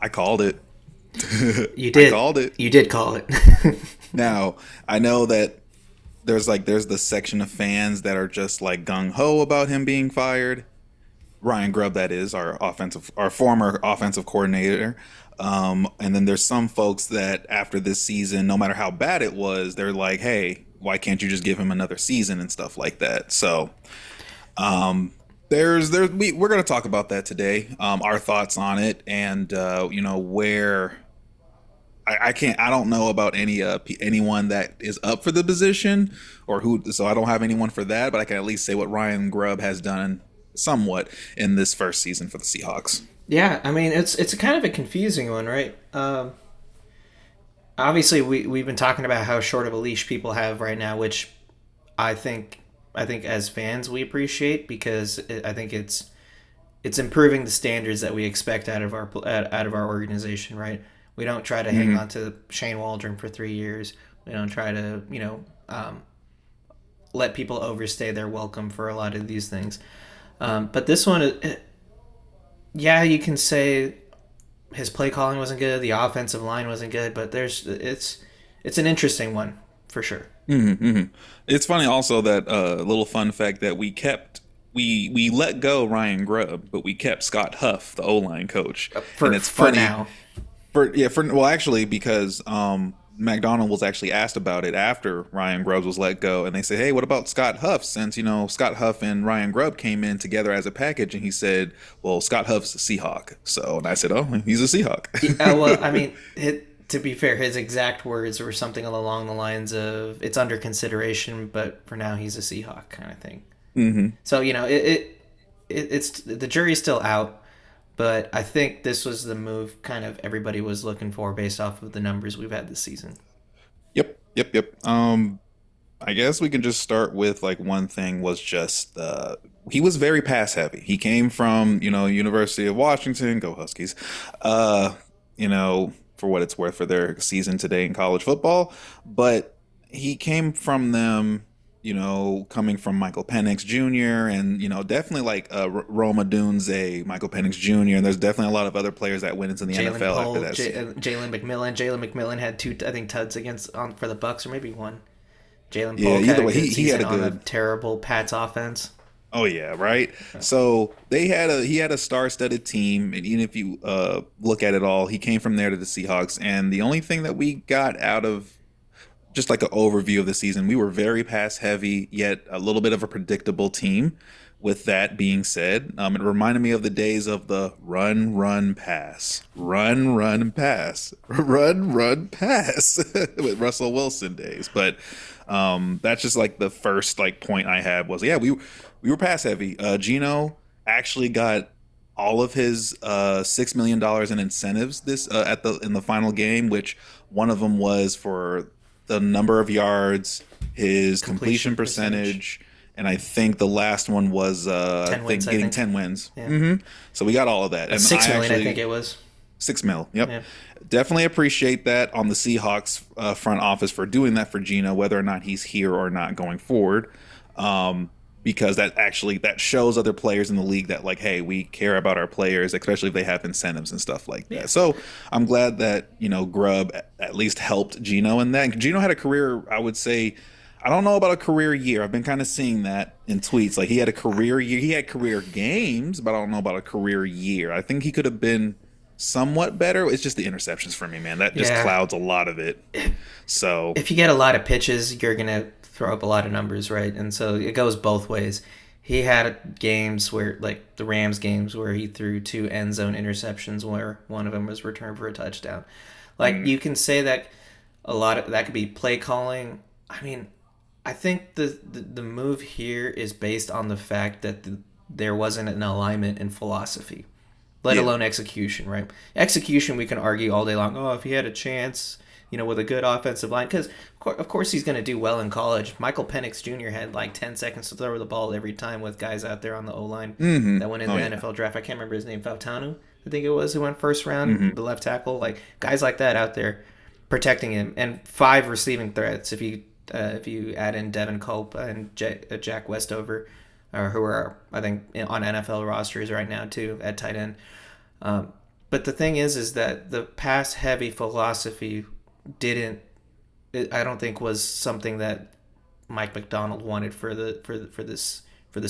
I called it. You I did. called it. You did call it. Now, I know that there's the section of fans that are just like gung ho about him being fired. Ryan Grubb, that is our former offensive coordinator. And then there's some folks that after this season, no matter how bad it was, they're like, "Hey, why can't you just give him another season and stuff like that?" So we're going to talk about that today. Our thoughts on it, and where I don't know about anyone that is up for the position or who, so I don't have anyone for that, but I can at least say what Ryan Grubb has done somewhat in this first season for the Seahawks. Yeah, I mean it's a kind of a confusing one, right? Obviously, we've been talking about how short of a leash people have right now, which I think I think as fans we appreciate because I think it's improving the standards that we expect out of our organization, right? We don't try to hang Hmm. on to Shane Waldron for 3 years. We don't try to let people overstay their welcome for a lot of these things. But this one, yeah, you can say his play calling wasn't good, the offensive line wasn't good, but it's an interesting one for sure. Hmm. Hmm. It's funny also that little fun fact that we let go Ryan Grubb, but we kept Scott Huff, the O line coach, and it's For funny. now. Actually, because McDonald was actually asked about it after Ryan Grubb was let go, and they said, "Hey, what about Scott Huff? Since Scott Huff and Ryan Grubb came in together as a package," and he said, "Well, Scott Huff's a Seahawk." So, and I said, "Oh, he's a Yeah, well, I Seahawk." mean, to be fair, his exact words were something along the lines of "It's under consideration, but for now he's a Seahawk" kind of thing. Hmm. So it's the jury's still out, but I think this was the move kind of everybody was looking for based off of the numbers we've had this season. Yep, yep, yep. I guess we can just start with like one thing was just he was very pass heavy. He came from University of Washington, go Huskies. Uh, for what it's worth for their season today in college football, but he came from them. Coming from Michael Penix Jr. and definitely like Roma Dunze, Michael Penix Jr. And there's definitely a lot of other players that went into the Jalen NFL after Pohl, that season. Jalen McMillan. Jalen McMillan had two, I think, tuds against on for the Bucks, or maybe one. Jalen Yeah, Polk had either a way, good he had season a on a good. terrible Pats offense. Oh yeah, right. So he had a star-studded team, and even if you look at it all, he came from there to the Seahawks, and the only thing that we got out of just like an overview of the season, we were very pass heavy, yet a little bit of a predictable team. With that being said, it reminded me of the days of the run, run, pass, run, run, pass, run, run, pass with Russell Wilson days. But that's just like the first like point I had was yeah we were pass heavy. Gino actually got all of his $6 million in incentives this at the in the final game, which one of them was for the number of yards, his completion Completion percentage, percentage, and I think the last one was I 10 wins, think I getting think. 10 wins. Yeah, So we got all of that, and I 6 million, I think actually it was. 6 mil. Yep, Yeah, definitely appreciate that on the Seahawks front office for doing that for Gino, whether or not he's here or not going forward. Um, because that shows other players in the league that like, hey, we care about our players, especially if they have incentives and stuff like yeah, that. So I'm glad that Grubb at least helped Gino in that. Gino had a career, I would say. I don't know about a career year. I've been kind of seeing that in tweets. Like he had a career year. He had career games, but I don't know about a career year. I think he could have been somewhat better. It's just the interceptions for me, man. That just yeah. clouds a lot of it. So, If you get a lot of pitches, you're gonna throw up a lot of numbers, right? And so it goes both ways. He had games where, like the Rams games, where he threw two end zone interceptions, where one of them was returned for a touchdown. Like mm, you can say that a lot of that could be play calling. I mean, I think the move here is based on the fact that there wasn't an alignment in philosophy, let yeah. alone execution, right? Execution, we can argue all day long. Oh, if he had a chance, with a good offensive line, because of course he's going to do well in college. Michael Penix Jr. had like 10 seconds to throw the ball every time with guys out there on the O line Hmm. that went in Oh the yeah. NFL draft. I can't remember his name, Fautanu, I think it was, who went first round, Hmm. the left tackle. Like guys like that out there protecting him, and five receiving threats if you add in Devin Cope and Jack Westover, who are I think on NFL rosters right now too at tight end. But But the thing is that the pass heavy philosophy didn't. I don't think was something that Mike McDonald wanted for this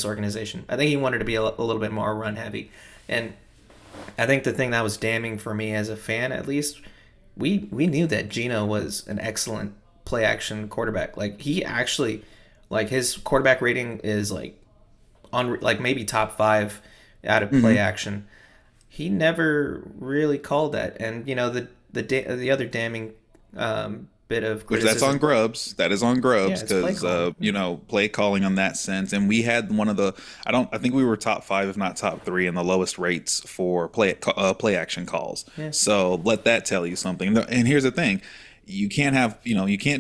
organization. I think he wanted to be a little bit more run heavy, and I think the thing that was damning for me as a fan, at least, we knew that Gino was an excellent play action quarterback. Like he actually, like his quarterback rating is like on like maybe top five out of play Hmm. action. He never really called that, and the other damning bit of Which that's on criticism. Grubbs. That is on Yeah, Grubbs it's play because calling. play calling on that sense. And we had one of the I think we were top five, if not top three, in the lowest rates for play action calls. Yeah, So let that tell you something. And here's the thing. You can't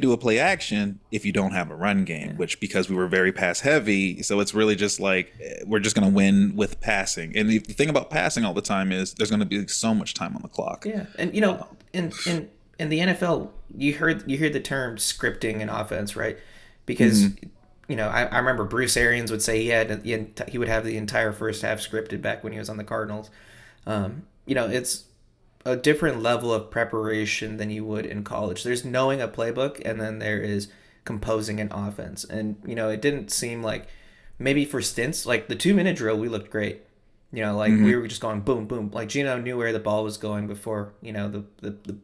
do a play action if you don't have a run game, yeah, which because we were very pass heavy, so it's really just like we're just going to win with passing. And the thing about passing all the time is there's going to be so much time on the clock. yeah. And in the NFL, you hear the term scripting in offense, right? Because Hmm. I remember Bruce Arians would say he would have the entire first half scripted back when he was on the Cardinals. It's a different level of preparation than you would in college. There's knowing a playbook, and then there is composing an offense. And it didn't seem like maybe for stints like the 2 minute drill we looked great. Like we Hmm. were just going boom, boom. Like Gino knew where the ball was going before the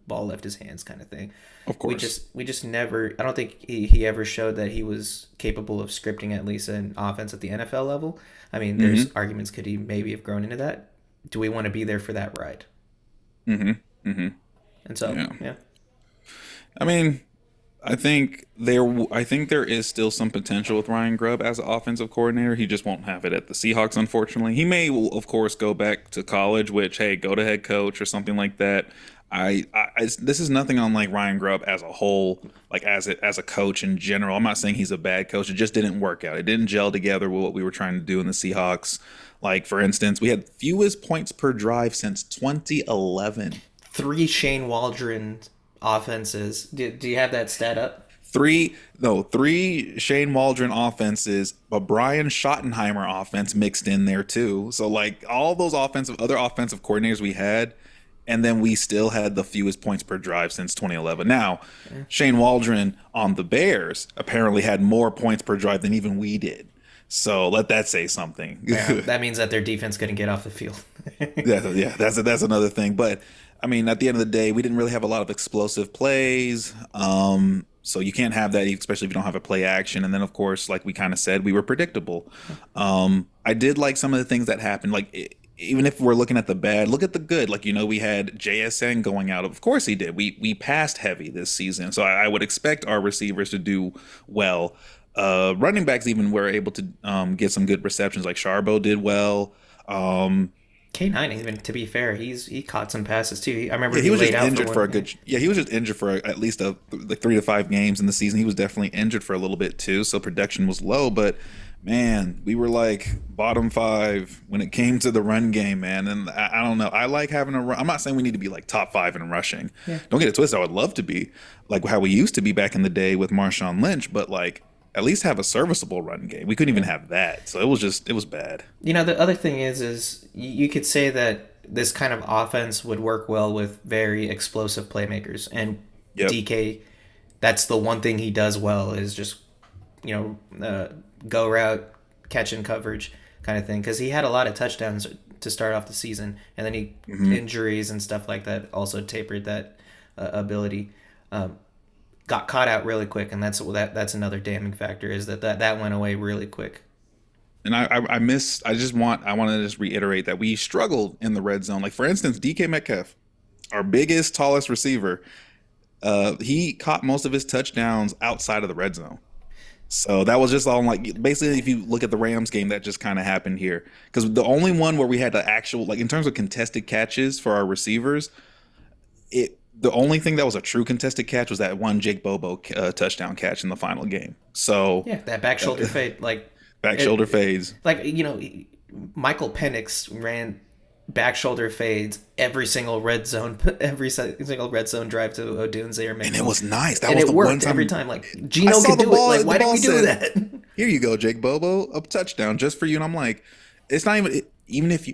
ball left his hands, kind of thing. Of We course. just we just never. I don't think he ever showed that he was capable of scripting at least an offense at the NFL level. I mean, there's Hmm. arguments could he maybe have grown into that. Do we want to be there for that ride? Hmm. Hmm. And so, Yeah. yeah, I mean, I think there is still some potential with Ryan Grubb as an offensive coordinator. He just won't have it at the Seahawks, unfortunately. He may, of course, go back to college, which hey, go to head coach or something like that. This is nothing on like Ryan Grubb as a whole, like as a coach in general. I'm not saying he's a bad coach. It just didn't work out. It didn't gel together with what we were trying to do in the Seahawks. Like for instance, we had fewest points per drive since 2011. three Shane Waldron offenses. Do you have that stat up? Three Shane Waldron offenses, a Brian Schottenheimer offense mixed in there too. So like all those other offensive coordinators we had, and then we still had the fewest points per drive since 2011. Now, Yeah. Shane Waldron on the Bears apparently had more points per drive than even we did. So let that say something. Yeah, that means that their defense couldn't get off the field. Yeah, that's another thing. But I mean, at the end of the day, we didn't really have a lot of explosive plays. So you can't have that, especially if you don't have a play action. And then, of course, like we kind of said, we were predictable. I did like some of the things that happened. Like even if we're looking at the bad, look at the good. Like we had JSN going out. Of course, he did. We passed heavy this season, so I would expect our receivers to do well. Running backs even were able to get some good receptions. Like Charbo did well. Um, K9, even to be fair, he caught some passes too. I remember Yeah, he he was laid just out for injured for one. a Yeah. good. Yeah, he was just injured for at least like 3 to 5 games in the season. He was definitely injured for a little bit too, so production was low. But man, we were like bottom five when it came to the run game, man. And I don't know. I like having a run. I'm not saying we need to be like top five in rushing. Yeah. Don't get it twisted. I would love to be like how we used to be back in the day with Marshawn Lynch, but like at least have a serviceable run game. We couldn't even have that, so it was bad. The other thing is you could say that this kind of offense would work well with very explosive playmakers, and Yep. DK, that's the one thing he does well is just go route, catch and coverage kind of thing, because he had a lot of touchdowns to start off the season, and then injuries and stuff like that also tapered that ability. Got caught out really quick, and that's another damning factor is that went away really quick. And I want to just reiterate that we struggled in the red zone. Like for instance, DK Metcalf, our biggest, tallest receiver, he caught most of his touchdowns outside of the red zone. So that was just all like basically if you look at the Rams game, that just kind of happened here. Because the only one where we had the actual like in terms of contested catches for our receivers, the only thing that was a true contested catch was that one Jake Bobo touchdown catch in the final game. So Yeah, that back shoulder fade, back shoulder it, fades. like Michael Penix ran back shoulder fades every single red zone, single red zone drive to Odunze or And it McCollum, was nice. That and was it the one worked time every time. Like I Gino saw could the do it. ball. Like The why didn't ball we do said, that? "Here you go, Jake Bobo, a touchdown just for you." And I'm like, it's not even. even if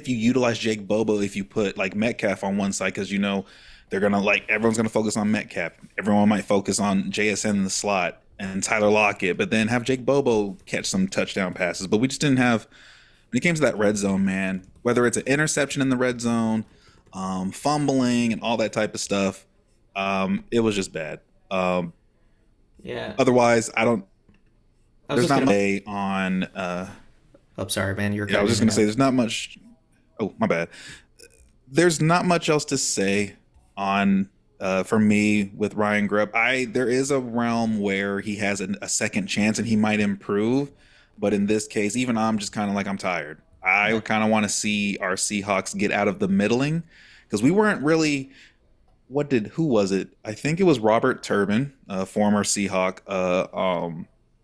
you utilize Jake Bobo, if you put like Metcalf on one side, because they're gonna like everyone's gonna focus on Metcalf. Everyone might focus on JSN in the slot and Tyler Lockett, but then have Jake Bobo catch some touchdown passes. But we just didn't have when it came to that red zone, man. Whether it's an interception in the red zone, fumbling, and all that type of stuff, it was just bad. Yeah. Otherwise, I don't. I was There's just not gonna. much on. Oh, sorry, man. You're Yeah, I was cutting just in and gonna say out. there's not much. Oh, my bad. There's not much else to say on for me with Ryan Grubb. There is a realm where he has a second chance and he might improve, but in this case, even I'm just kind of like I'm tired. I Yeah. kind of want to see our Seahawks get out of the middling because we weren't really. Who was it? I think it was Robert Turbin, a former Seahawk,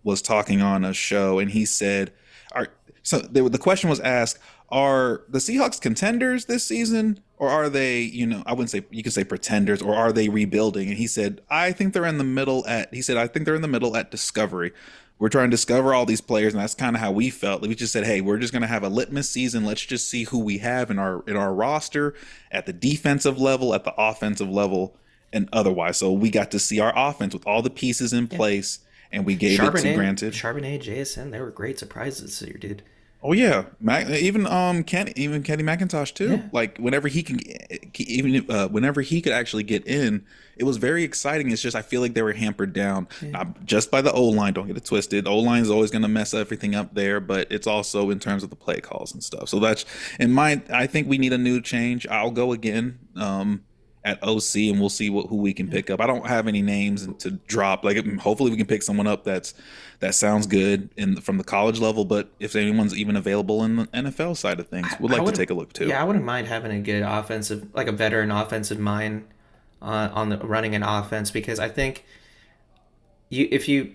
was talking on a show, and he said, "Are so the question was asked: Are the Seahawks contenders this season, or are they, I wouldn't say you could say pretenders, or are they rebuilding?" And he said, "I think they're in the middle at." He said, "I think they're in the middle at discovery. We're trying to discover all these players, and that's kind of how we felt. Like, we just said, hey, we're just going to have a litmus season. Let's just see who we have in our roster at the defensive level, at the offensive level, and otherwise. So we got to see our offense with all the pieces in Yeah. place, and we gave it to granted. Charbonnet, JSN, they were great surprises this year, dude. Oh yeah, even Kenny McIntosh too. Yeah. Like whenever he could actually get in, it was very exciting. It's just I feel like they were hampered down Yeah. not just by the O line. Don't get it twisted. O line is always going to mess everything up there, but it's also in terms of the play calls and stuff. So that's in my. I think we need a new change. I'll go again. At OC, and we'll see who we can pick up. I don't have any names to drop. Like, hopefully, we can pick someone up that sounds good from the college level. But if anyone's even available in the NFL side of things, we'd I like to wouldn't. take a look too. Yeah, I wouldn't mind having a good offensive, like a veteran offensive mind on the running an offense because I think if you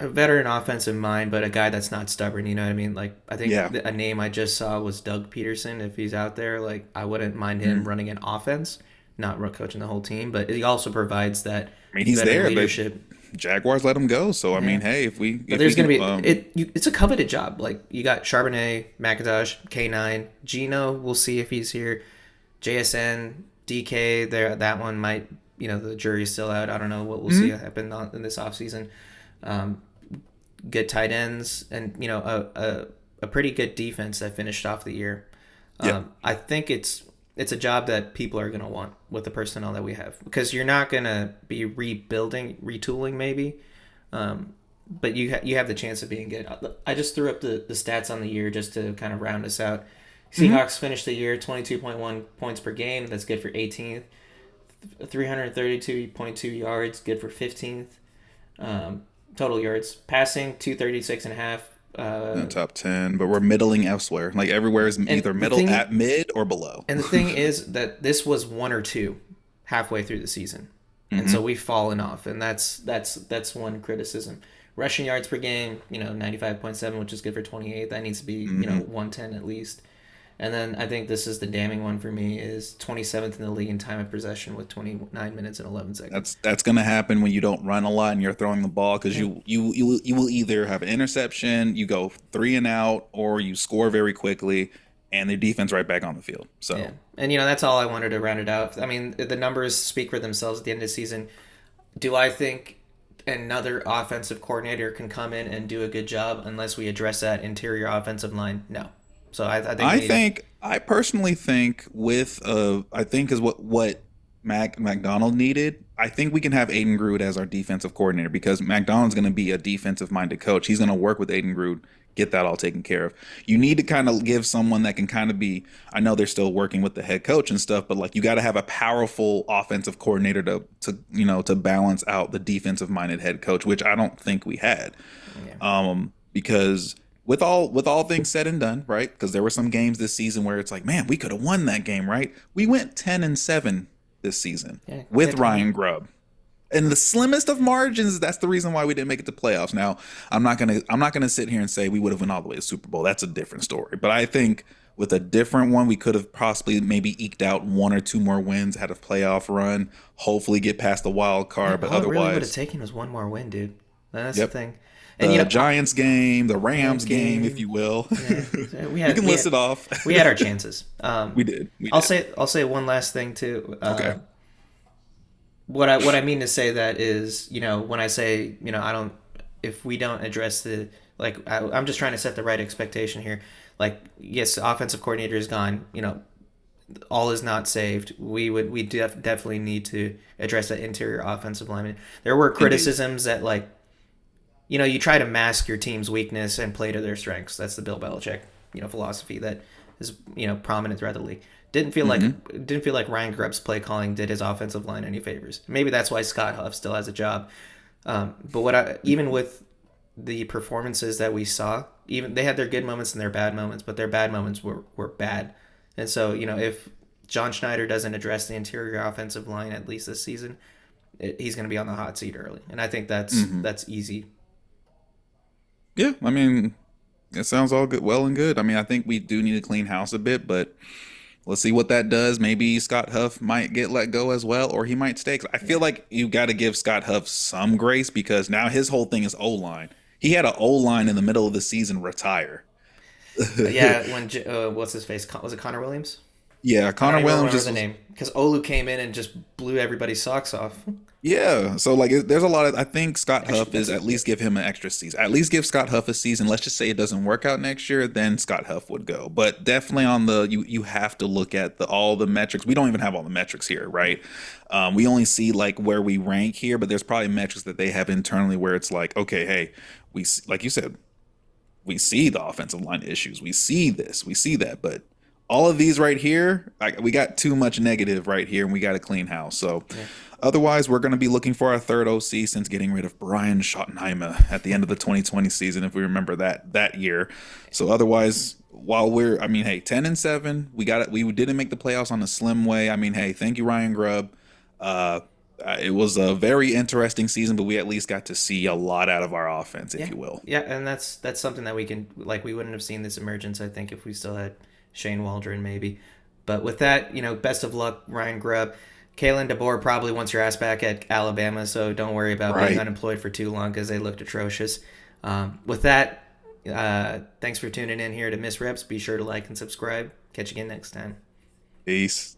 a veteran offensive mind, but a guy that's not stubborn. You know what I mean? Like I think Yeah, a name I just saw was Doug Peterson. If he's out there, like I wouldn't mind him Mhm. running an offense, not coaching the whole team, but he also provides that I mean he's veteran there. The leadership. Jaguars let him go, so I Yeah. mean, hey, if we But if we there's gonna can, be it's a coveted job. Like you got Charbonnet, McIntosh, K9, Gino. We'll see if he's here. JSN, DK. There, that one might. The jury's still out. I don't know what we'll see Mhm. happen in this offseason. Um, good tight ends, and a pretty good defense that finished off the year. Yeah, I think it's a job that people are gonna want with the personnel that we have because you're not gonna be rebuilding, retooling maybe, but you have the chance of being good. I just threw up the stats on the year just to kind of round us out. hmm Seahawks finished the year 22.1 points per game. That's good for 18th. 332.2 yards, good for 15th. Total yards. Passing, 236 and a half. top 10, but we're middling elsewhere. Like everywhere is And either the middle thing at mid or below. and the thing is that this was one or two halfway through the season. And so hmm we've fallen off, and that's one criticism. Rushing yards per game, 95.7, which is good for 28. That needs to be, hmm 110 at least. And then I think this is the damning one for me is 27th in the league in time of possession with 29 minutes and 11 seconds. That's going to happen when you don't run a lot and you're throwing the ball because Yeah. you will either have an interception, you go three and out, or you score very quickly, and the defense right back on the field. Yeah. So And that's all I wanted to round it out. I mean, the numbers speak for themselves at the end of the season. Do I think another offensive coordinator can come in and do a good job unless we address that interior offensive line? No. So I think we need to. I personally think I think is what McDonald needed. I think we can have Aiden Groot as our defensive coordinator because McDonald's going to be a defensive minded coach. He's going to work with Aiden Groot, get that all taken care of. You need to kind of give someone that can kind of be. I know they're still working with the head coach and stuff, but like you got to have a powerful offensive coordinator to balance out the defensive minded head coach, which I don't think we had. Yeah. Because with all things said and done, right? Because there were some games this season where it's like, man, we could have won that game, right? We went 10-7 this season Yeah. with Ryan Grubb. In the slimmest of margins, that's the reason why we didn't make it to playoffs. Now, I'm not gonna sit here and say we would have went all the way to Super Bowl. That's a different story. But I think with a different one, we could have possibly maybe eked out one or two more wins, had a playoff run, hopefully get past the wild card. But All it really would have otherwise, taken was one more win, dude. That's the yep. thing. And The Giants game, the Rams Rams game, if game, you will. yeah, so we We had can list it off. we had our chances. We did. We did. I'll say one last thing too. Okay. What I mean to say that is, when I say, I don't, if we don't address the, like, I'm just trying to set the right expectation here. Like, yes, the offensive coordinator is gone. All is not saved. We definitely need to address that interior offensive lineman. There were Indeed. criticisms that, like, you try to mask your team's weakness and play to their strengths. That's the Bill Belichick, philosophy that is, prominent throughout the league. Hmm. Didn't feel like Ryan Grubb's play calling did his offensive line any favors. Maybe that's why Scott Huff still has a job. But even with the performances that we saw, even they had their good moments and their bad moments, but their bad moments were bad. And so, if John Schneider doesn't address the interior offensive line at least this season, he's going to be on the hot seat early. And I think Hmm. that's easy. Yeah, I mean, it sounds all good, well and good. I mean, I think we do need to clean house a bit, but let's see what that does. Maybe Scott Huff might get let go as well, or he might stay. 'Cause I feel Yeah. like you got to give Scott Huff some grace because now his whole thing is O line. He had an O line in the middle of the season retire. Yeah, when what's his face? Was it Connor Williams? Yeah, I don't Connor even Williams remember just the was. name because Olu came in and just blew everybody's socks off. Yeah, so like there's a lot of I think Scott Actually, Huff is at least give him an extra season. At least give Scott Huff a season. Let's just say it doesn't work out next year, then Scott Huff would go. But definitely on the you have to look at the all the metrics. We don't even have all the metrics here, right? We only see like where we rank here, but there's probably metrics that they have internally where it's like, okay, hey, like you said, we see the offensive line issues. We see this, we see that, but all of these right here, we got too much negative right here, and we got to clean house. So, yeah, otherwise, we're going to be looking for our third OC since getting rid of Brian Schottenheimer at the end of the 2020 season, if we remember that year. So, otherwise, while I mean, hey, 10-7, we got it. We didn't make the playoffs on a slim way. I mean, hey, thank you, Ryan Grubb. Uh, it was a very interesting season, but we at least got to see a lot out of our offense, if yeah, you will. yeah, and that's something that we can, like, we wouldn't have seen this emergence. I think if we still had Shane Waldron, maybe. But with that, best of luck, Ryan Grubb. Kalen DeBoer probably wants your ass back at Alabama, so don't worry about being Right. unemployed for too long because they looked atrocious. With that, thanks for tuning in here to Miss Reps. Be sure to like and subscribe. Catch you again next time. Peace.